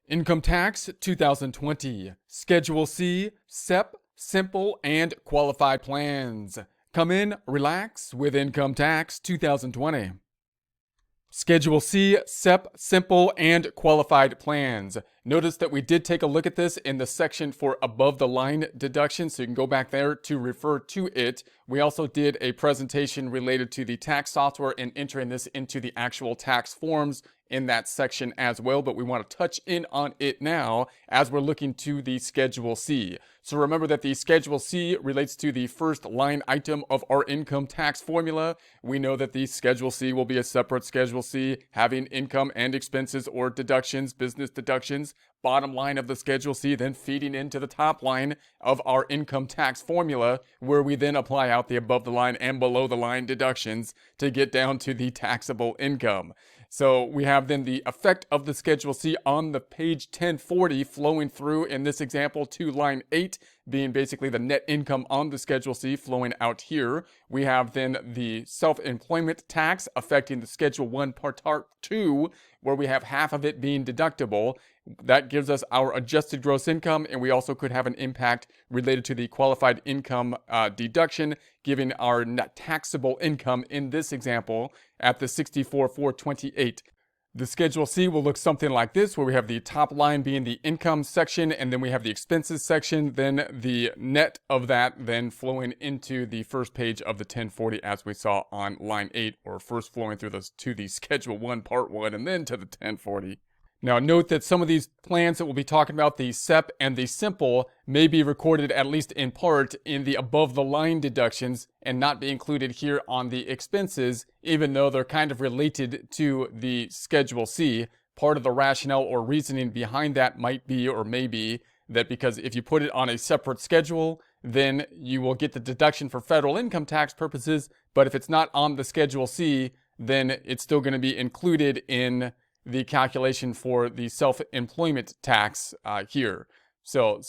Income Tax 2020, Schedule C, SEP, Simple and Qualified Plans. Come in, relax with Income Tax 2020. Schedule C, SEP, Simple and Qualified Plans. Notice that we did take a look at this in the section for above the line deductions, so you can go back there to refer to it. We also did a presentation related to the tax software and entering this into the actual tax forms in that section as well, but we want to touch in on it now as we're looking to the Schedule C. So remember that the Schedule C relates to the first line item of our income tax formula. We know that the Schedule C will be a separate Schedule C having income and expenses or deductions, business deductions, bottom line of the Schedule C, then feeding into the top line of our income tax formula, where we then apply out the above the line and below the line deductions to get down to the taxable income. So we have then the effect of the Schedule C on the page 1040 flowing through in this example to line 8, being basically the net income on the Schedule C flowing out here. We have then the self-employment tax affecting the Schedule 1 Part 2, where we have half of it being deductible. That gives us our adjusted gross income, and we also could have an impact related to the qualified income deduction, giving our net taxable income in this example at the 64,428. The Schedule C will look something like this, where we have the top line being the income section, and then we have the expenses section, then the net of that then flowing into the first page of the 1040 as we saw on line 8, or first flowing through to the Schedule 1 Part 1 and then to the 1040. Now note that some of these plans that we'll be talking about, the SEP and the Simple, may be recorded at least in part in the above the line deductions and not be included here on the expenses, even though they're kind of related to the Schedule C. Part of the rationale or reasoning behind that might be, or may be, that because if you put it on a separate schedule, then you will get the deduction for federal income tax purposes, but if it's not on the Schedule C, then it's still going to be included in the calculation for the self-employment tax here. So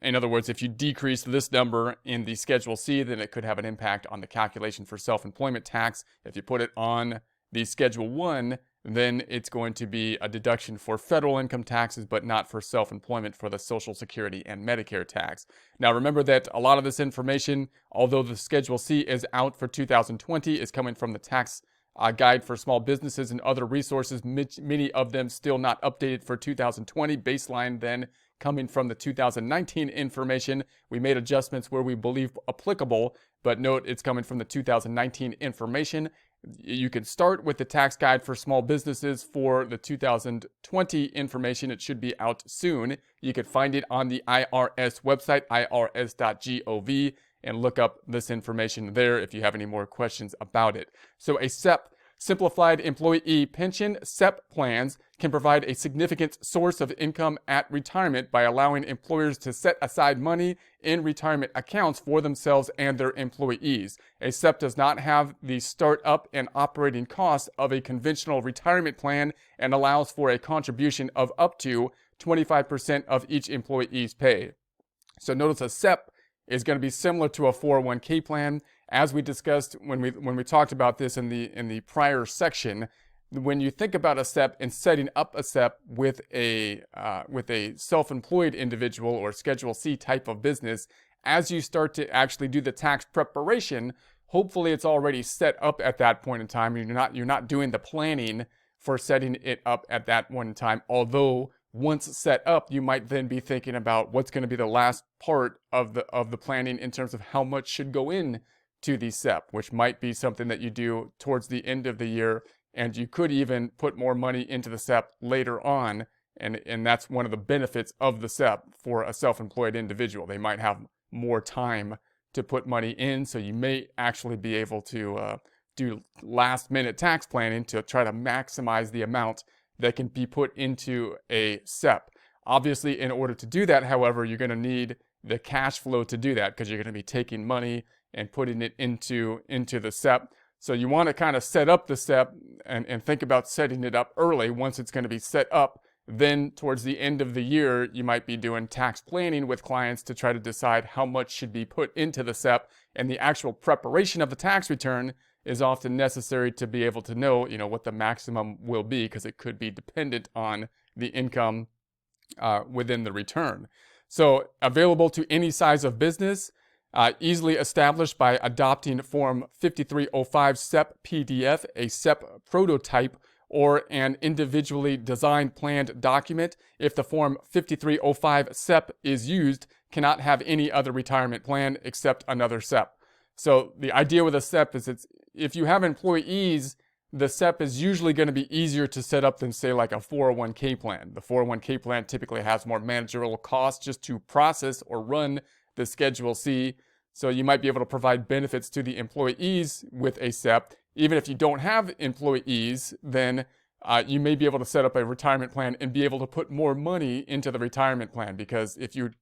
in other words, if you decrease this number in the Schedule C, then it could have an impact on the calculation for self-employment tax. If you put it on the Schedule 1, then it's going to be a deduction for federal income taxes, but not for self-employment for the Social Security and Medicare tax. Now remember that a lot of this information, although the Schedule C is out for 2020, is coming from the tax guide for small businesses and other resources, many of them still not updated for 2020. Baseline then coming from the 2019 information. We made adjustments where we believe applicable, but note it's coming from the 2019 information. You can start with the tax guide for small businesses for the 2020 information. It should be out soon. You can find it on the IRS website, irs.gov, and look up this information there if you have any more questions about it. So a SEP, Simplified Employee Pension, SEP plans can provide a significant source of income at retirement by allowing employers to set aside money in retirement accounts for themselves and their employees. A SEP does not have the startup and operating costs of a conventional retirement plan and allows for a contribution of up to 25% of each employee's pay. So notice a SEP is going to be similar to a 401k plan. As we discussed when we talked about this in the prior section, when you think about a SEP and setting up a SEP with a self-employed individual or Schedule C type of business, as you start to actually do the tax preparation, hopefully it's already set up at that point in time, and you're not doing the planning for setting it up at that one time. Although once set up, you might then be thinking about what's going to be the last part of the planning in terms of how much should go in to the SEP, which might be something that you do towards the end of the year, and you could even put more money into the SEP later on, and that's one of the benefits of the SEP for a self-employed individual. They might have more time to put money in, so you may actually be able to do last-minute tax planning to try to maximize the amount that can be put into a SEP. Obviously, in order to do that, however, you're going to need the cash flow to do that, because you're going to be taking money and putting it into the SEP. So you want to kind of set up the SEP and think about setting it up early. Once it's going to be set up, then towards the end of the year, you might be doing tax planning with clients to try to decide how much should be put into the SEP, and the actual preparation of the tax return is often necessary to be able to know, what the maximum will be, because it could be dependent on the income within the return. So available to any size of business, easily established by adopting Form 5305 SEP PDF, a SEP prototype, or an individually designed planned document. If the Form 5305 SEP is used, cannot have any other retirement plan except another SEP. So the idea with a SEP is if you have employees, the SEP is usually going to be easier to set up than, say, like a 401k plan. The 401k plan typically has more managerial costs just to process or run the Schedule C. So you might be able to provide benefits to the employees with a SEP. Even if you don't have employees, then you may be able to set up a retirement plan and be able to put more money into the retirement plan, because if you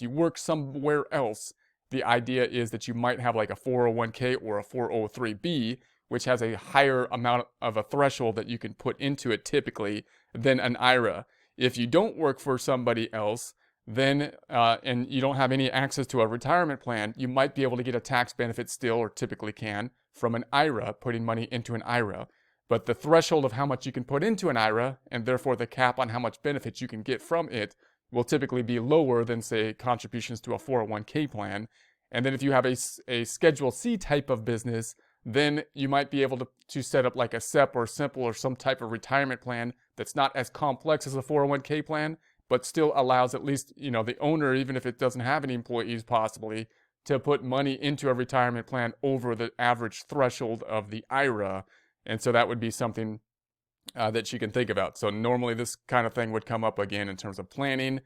work somewhere else, the idea is that you might have like a 401k or a 403b, which has a higher amount of a threshold that you can put into it typically than an IRA. If you don't work for somebody else, then and you don't have any access to a retirement plan, you might be able to get a tax benefit still, or typically can, from an IRA, putting money into an IRA. But the threshold of how much you can put into an IRA, and therefore the cap on how much benefits you can get from it, will typically be lower than, say, contributions to a 401k plan. And then if you have a Schedule C type of business, then you might be able to set up like a SEP or simple or some type of retirement plan that's not as complex as a 401k plan, but still allows at least, the owner, even if it doesn't have any employees possibly, to put money into a retirement plan over the average threshold of the IRA. And so that would be something that you can think about. So normally this kind of thing would come up again in terms of planning.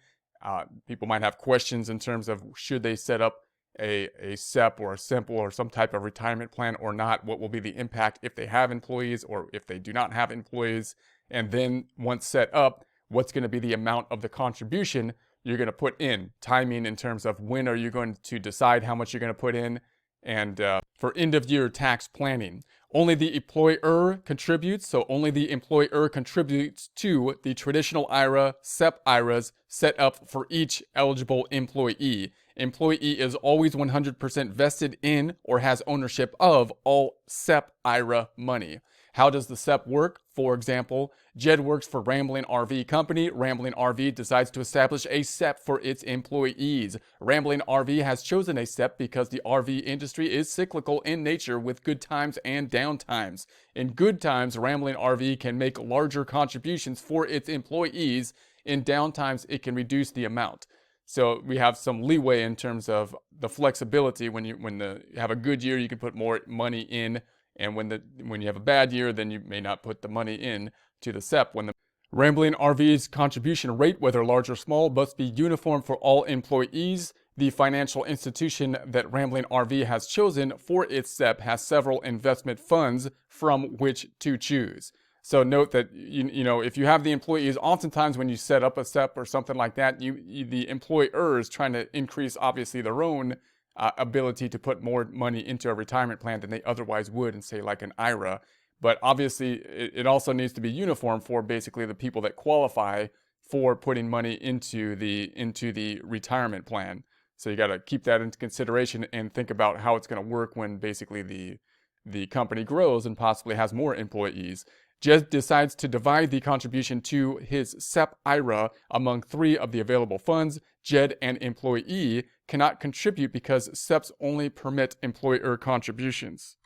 People might have questions in terms of should they set up a SEP or a simple or some type of retirement plan or not? What will be the impact if they have employees or if they do not have employees? And then once set up, what's going to be the amount of the contribution you're going to put in? Timing in terms of when are you going to decide how much you're going to put in? And for end-of-year tax planning, only the employer contributes. So only the employer contributes to the traditional IRA, SEP IRAs set up for each eligible employee. Employee is always 100% vested in or has ownership of all SEP IRA money. How does the SEP work? For example, Jed works for Rambling RV Company. Rambling RV decides to establish a SEP for its employees. Rambling RV has chosen a SEP because the RV industry is cyclical in nature with good times and down times. In good times, Rambling RV can make larger contributions for its employees. In down times, it can reduce the amount. So we have some leeway in terms of the flexibility. When you have a good year, you can put more money in. And when you have a bad year, then you may not put the money in to the SEP. When the Rambling RV's contribution rate, whether large or small, must be uniform for all employees. The financial institution that Rambling RV has chosen for its SEP has several investment funds from which to choose. So note that if you have the employees, oftentimes when you set up a SEP or something like that, the employer is trying to increase obviously their own ability to put more money into a retirement plan than they otherwise would in, say, like an IRA. But obviously, it also needs to be uniform for basically the people that qualify for putting money into the retirement plan. So you got to keep that into consideration and think about how it's going to work when basically the company grows and possibly has more employees. Jed decides to divide the contribution to his SEP IRA among 3 of the available funds. Jed and employee cannot contribute because SEPs only permit employer contributions.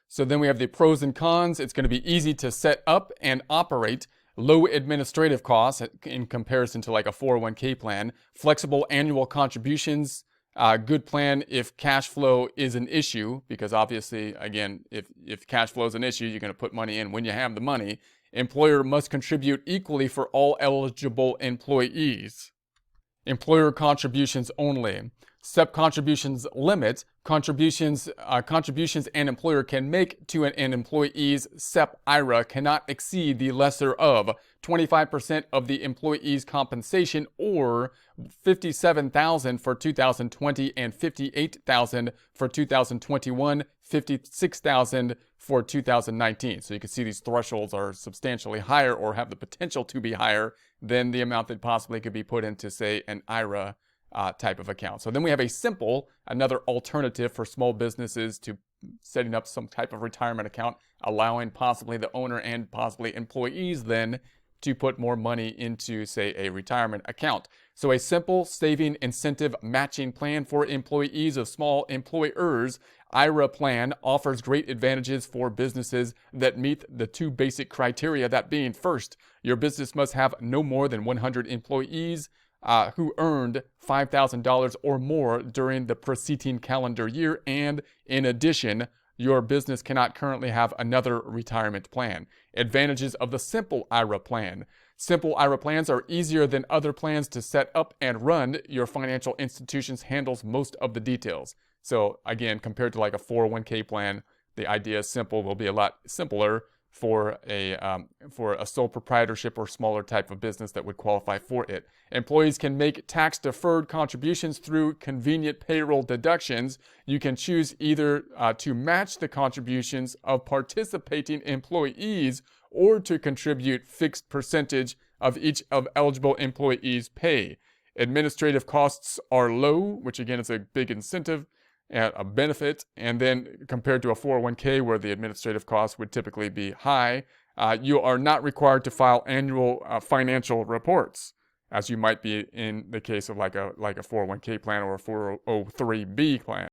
So then we have the pros and cons. It's going to be easy to set up and operate. Low administrative costs in comparison to like a 401k plan. Flexible annual contributions. Good plan if cash flow is an issue, because obviously, again, if cash flow is an issue, you're going to put money in when you have the money. Employer must contribute equally for all eligible employees. Employer contributions only. SEP contributions limit. Contributions an employer can make to an employee's SEP IRA cannot exceed the lesser of 25% of the employee's compensation, or $57,000 for 2020 and $58,000 for 2021, $56,000 for 2019. So you can see these thresholds are substantially higher, or have the potential to be higher than the amount that possibly could be put into, say, an IRA type of account. So then we have a simple, another alternative for small businesses to setting up some type of retirement account, allowing possibly the owner and possibly employees then to put more money into, say, a retirement account. So a simple saving incentive matching plan for employees of small employers, IRA plan, offers great advantages for businesses that meet the two basic criteria, that being, first, your business must have no more than 100 employees who earned $5,000 or more during the preceding calendar year, and in addition, your business cannot currently have another retirement plan. Advantages of the simple IRA plan. Simple IRA plans are easier than other plans to set up and run. Your financial institution handles most of the details. So again, compared to like a 401k plan, the idea is simple will be a lot simpler for a sole proprietorship or smaller type of business that would qualify for it. Employees can make tax-deferred contributions through convenient payroll deductions. You can choose either to match the contributions of participating employees or to contribute fixed percentage of each of eligible employees' pay. Administrative costs are low, which again is a big incentive and a benefit, and then compared to a 401k where the administrative costs would typically be high, you are not required to file annual financial reports, as you might be in the case of like a 401k plan or a 403b plan.